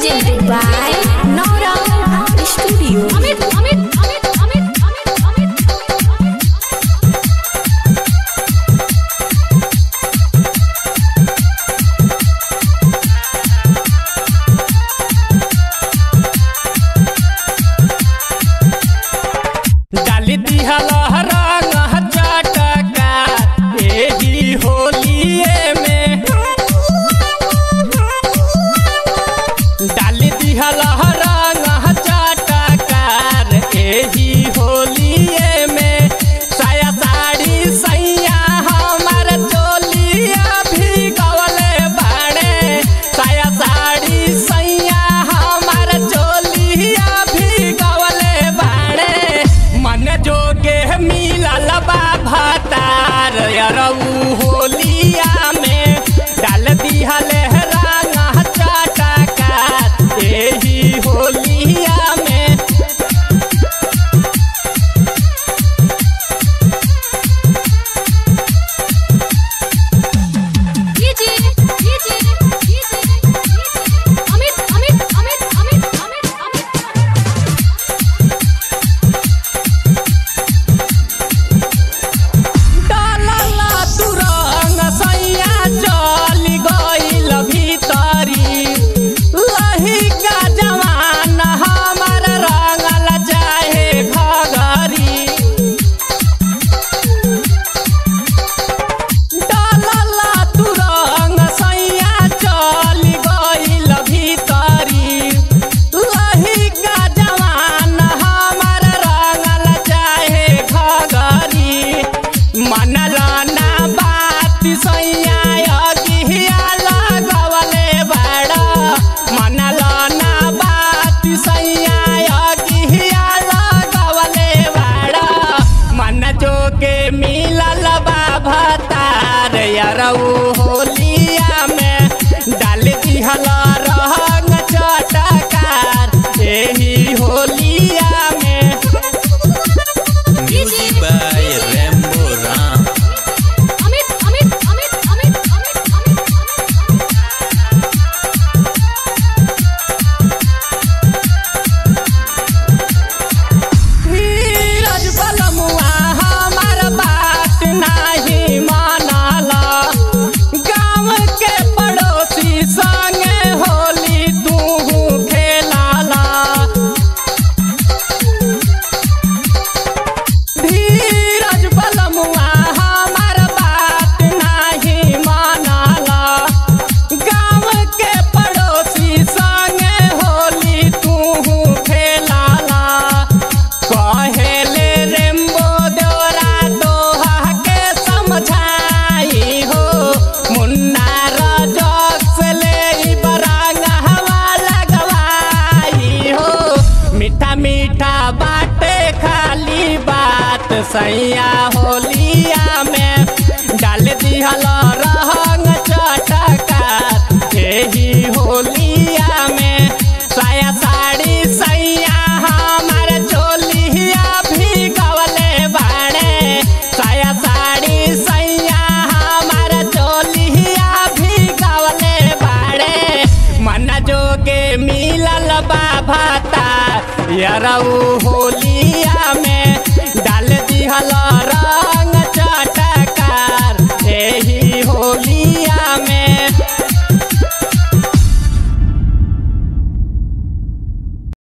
presented by Nora Studio. डाली दिहला रंग चटका एही होलिये में, डाली दिहला रंग चटकार एही होलिये में। साया साड़ी सैया हमार चोलिया भी गवले बाड़े, साया साड़ी सैया हमार चोलिया भी गवले बाड़े। मन जोगे मिलल बा भतार यरऊ होलिया में, डाल दिहले रंग चटका एही होलिया में। यरऊ होलिया में डाल दिहला रंग चटकार एही होलिया में। Music by Rambo Ram. Dheeraj बलमुआ हमार बात नाही मानला, गाँव के पड़ोसी संगे होली तू खेलाला। धीरज बलमुआ हमार बात नाही मानला, गाँव के पड़ोसी संगे होली तू खेलाला। कहेले रेम्बो देवरा दोहा के समझाई हो, मुन्ना रजक से ले बरंग हवा लगवाई हो। मीठा मीठा बाटे खाली बात सैया होलिया में, डाल दिहला रंग चटकार एही होलिया में। साया साड़ी सैया हमार चोलिया भी गवले बाड़े, साया साड़ी सैया हमार चोलिया भी गवले बाड़े। मन जोगे मिलल बा भतार यरऊ होलिया में, डाल दिहला रंग चटकार एही होली।